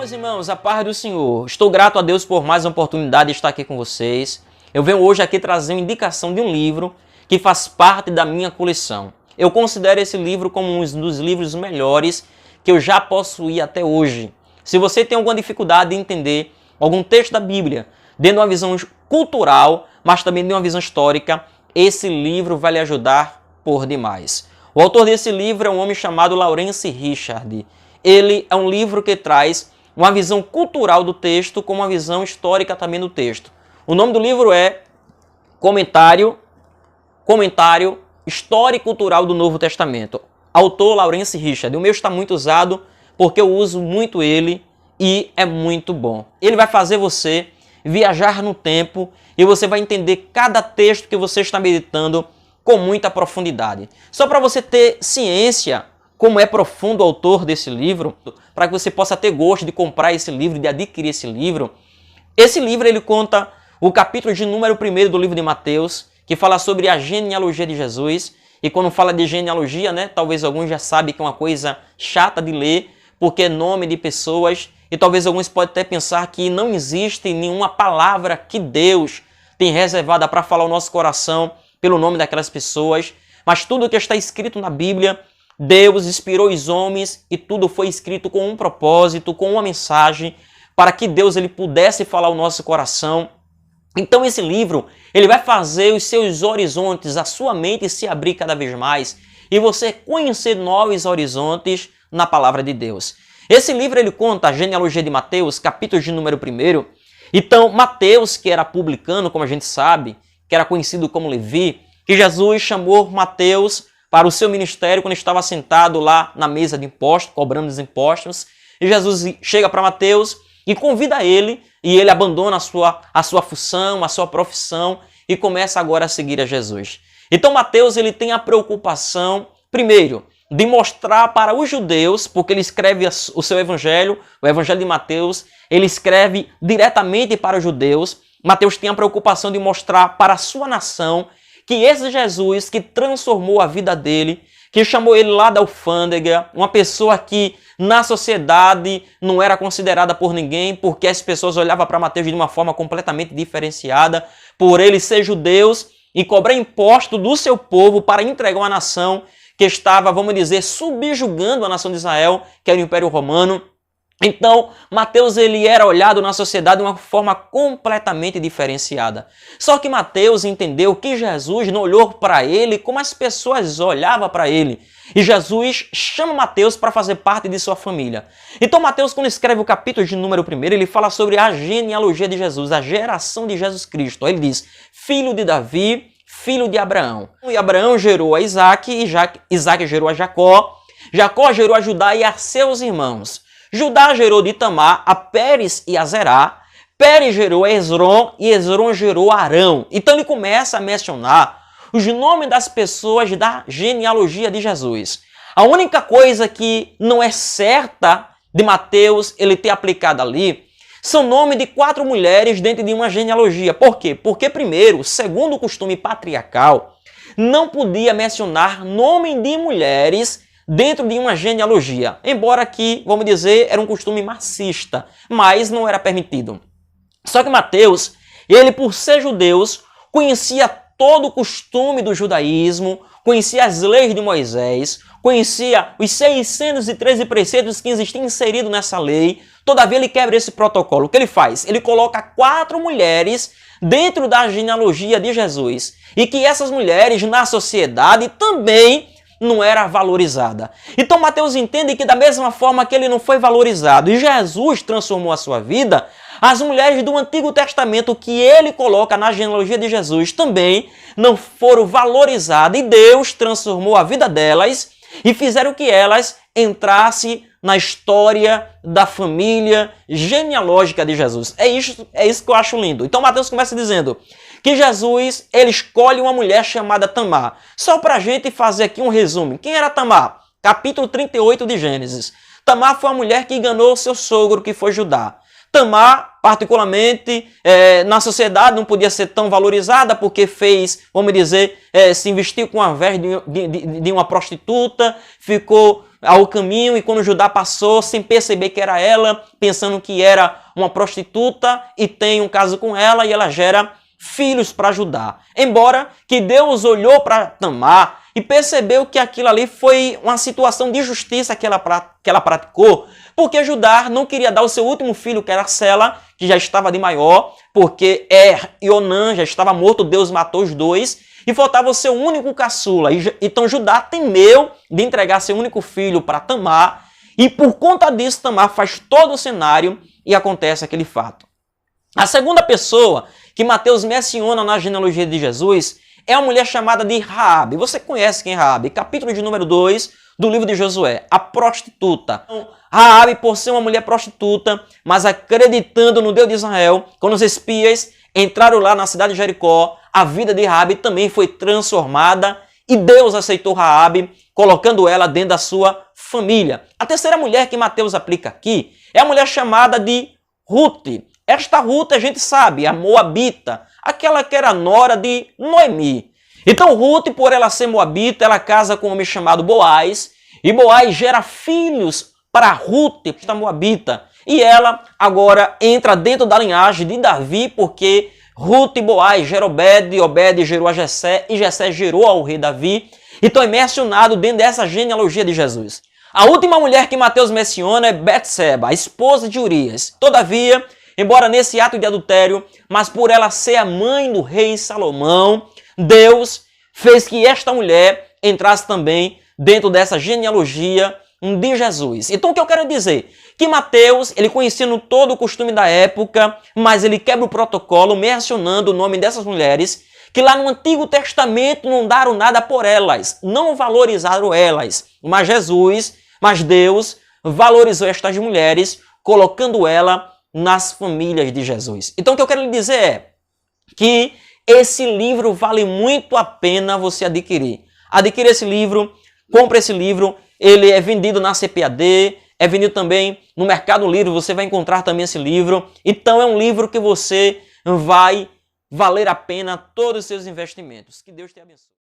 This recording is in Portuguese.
Meus irmãos, a paz do Senhor. Estou grato a Deus por mais uma oportunidade de estar aqui com vocês. Eu venho hoje aqui trazer uma indicação de um livro que faz parte da minha coleção. Eu considero esse livro como um dos livros melhores que eu já possuí até hoje. Se você tem alguma dificuldade em entender algum texto da Bíblia, dentro de uma visão cultural, mas também de uma visão histórica, esse livro vai lhe ajudar por demais. O autor desse livro é um homem chamado Laurence Richard. Ele é um livro que traz uma visão cultural do texto com uma visão histórica também do texto. O nome do livro é Comentário História e Cultural do Novo Testamento. Autor Laurence Richard. O meu está muito usado porque eu uso muito ele e é muito bom. Ele vai fazer você viajar no tempo e você vai entender cada texto que você está meditando com muita profundidade. Só para você ter ciência como é profundo o autor desse livro, para que você possa ter gosto de comprar esse livro, de adquirir esse livro. Esse livro ele conta o capítulo de número 1 do livro de Mateus, que fala sobre a genealogia de Jesus. E quando fala de genealogia, né, talvez alguns já sabem que é uma coisa chata de ler, porque é nome de pessoas, e talvez alguns podem até pensar que não existe nenhuma palavra que Deus tem reservada para falar o nosso coração pelo nome daquelas pessoas, mas tudo que está escrito na Bíblia, Deus inspirou os homens e tudo foi escrito com um propósito, com uma mensagem, para que Deus ele pudesse falar o nosso coração. Então esse livro, ele vai fazer os seus horizontes, a sua mente se abrir cada vez mais e você conhecer novos horizontes na palavra de Deus. Esse livro ele conta a genealogia de Mateus, capítulo de número 1. Então Mateus, que era publicano, como a gente sabe, que era conhecido como Levi, que Jesus chamou Mateus para o seu ministério quando estava sentado lá na mesa de impostos, cobrando os impostos. E Jesus chega para Mateus e convida ele, e ele abandona a sua função, a sua profissão e começa agora a seguir a Jesus. Então Mateus ele tem a preocupação, primeiro, de mostrar para os judeus, porque ele escreve o seu evangelho, o evangelho de Mateus, ele escreve diretamente para os judeus. Mateus tem a preocupação de mostrar para a sua nação que esse Jesus que transformou a vida dele, que chamou ele lá da alfândega, uma pessoa que na sociedade não era considerada por ninguém, porque as pessoas olhavam para Mateus de uma forma completamente diferenciada, por ele ser judeus e cobrar imposto do seu povo para entregar uma nação que estava, vamos dizer, subjugando a nação de Israel, que era o Império Romano. Então, Mateus ele era olhado na sociedade de uma forma completamente diferenciada. Só que Mateus entendeu que Jesus não olhou para ele como as pessoas olhavam para ele. E Jesus chama Mateus para fazer parte de sua família. Então Mateus, quando escreve o capítulo de número 1, ele fala sobre a genealogia de Jesus, a geração de Jesus Cristo. Ele diz, filho de Davi, filho de Abraão. E Abraão gerou a Isaac, e Isaac gerou a Jacó. Jacó gerou a Judá e a seus irmãos. Judá gerou de Tamar a Pérez e a Zerá, Pérez gerou a Esrom e Esrom gerou a Arão. Então ele começa a mencionar os nomes das pessoas da genealogia de Jesus. A única coisa que não é certa de Mateus ele ter aplicado ali são nomes de 4 mulheres dentro de uma genealogia. Por quê? Porque primeiro, segundo o costume patriarcal, não podia mencionar nome de mulheres dentro de uma genealogia, embora que, vamos dizer, era um costume marxista, mas não era permitido. Só que Mateus, ele por ser judeu, conhecia todo o costume do judaísmo, conhecia as leis de Moisés, conhecia os 613 preceitos que existiam inseridos nessa lei. Todavia ele quebra esse protocolo. O que ele faz? Ele coloca 4 mulheres dentro da genealogia de Jesus, e que essas mulheres na sociedade também não era valorizada. Então Mateus entende que da mesma forma que ele não foi valorizado e Jesus transformou a sua vida, as mulheres do Antigo Testamento que ele coloca na genealogia de Jesus também não foram valorizadas e Deus transformou a vida delas e fizeram que elas entrassem na história da família genealógica de Jesus. É isso que eu acho lindo. Então Mateus começa dizendo que Jesus ele escolhe uma mulher chamada Tamar. Só para a gente fazer aqui um resumo. Quem era Tamar? Capítulo 38 de Gênesis. Tamar foi a mulher que enganou seu sogro, que foi Judá. Tamar, particularmente, na sociedade não podia ser tão valorizada porque fez, vamos dizer, se investiu com a vez de uma prostituta, ficou ao caminho e quando Judá passou, sem perceber que era ela, pensando que era uma prostituta e tem um caso com ela e ela gera filhos para Judá. Embora que Deus olhou para Tamar e percebeu que aquilo ali foi uma situação de justiça que ela praticou, porque Judá não queria dar o seu último filho, que era Sela, que já estava de maior, porque e Onã já estava morto, Deus matou os dois, e faltava o seu único caçula. Então Judá temeu de entregar seu único filho para Tamar, e por conta disso Tamar faz todo o cenário e acontece aquele fato. A segunda pessoa que Mateus menciona na genealogia de Jesus é uma mulher chamada de Raabe. Você conhece quem é Raabe? Capítulo de número 2 do livro de Josué, a prostituta. Raabe, por ser uma mulher prostituta, mas acreditando no Deus de Israel, quando os espias entraram lá na cidade de Jericó, a vida de Raabe também foi transformada e Deus aceitou Raabe, colocando ela dentro da sua família. A terceira mulher que Mateus aplica aqui é a mulher chamada de Ruth. Esta Ruth a gente sabe, a moabita, aquela que era nora de Noemi. Então Ruth, por ela ser moabita, ela casa com um homem chamado Boaz, e Boaz gera filhos para Ruth, esta moabita. E ela agora entra dentro da linhagem de Davi, porque Ruth e Boaz geram Obed, Obed gerou a Jessé, e Jessé gerou ao rei Davi. Então é mencionado dentro dessa genealogia de Jesus. A última mulher que Mateus menciona é Betseba, a esposa de Urias. Todavia, embora nesse ato de adultério, mas por ela ser a mãe do rei Salomão, Deus fez que esta mulher entrasse também dentro dessa genealogia de Jesus. Então o que eu quero dizer? Que Mateus, ele conhecendo todo o costume da época, mas ele quebra o protocolo mencionando o nome dessas mulheres, que lá no Antigo Testamento não deram nada por elas, não valorizaram elas, mas Deus valorizou estas mulheres, colocando ela nas famílias de Jesus. Então o que eu quero lhe dizer é que esse livro vale muito a pena você adquirir. Adquira esse livro, compre esse livro, ele é vendido na CPAD, é vendido também no Mercado Livre, você vai encontrar também esse livro. Então é um livro que você vai valer a pena todos os seus investimentos. Que Deus te abençoe.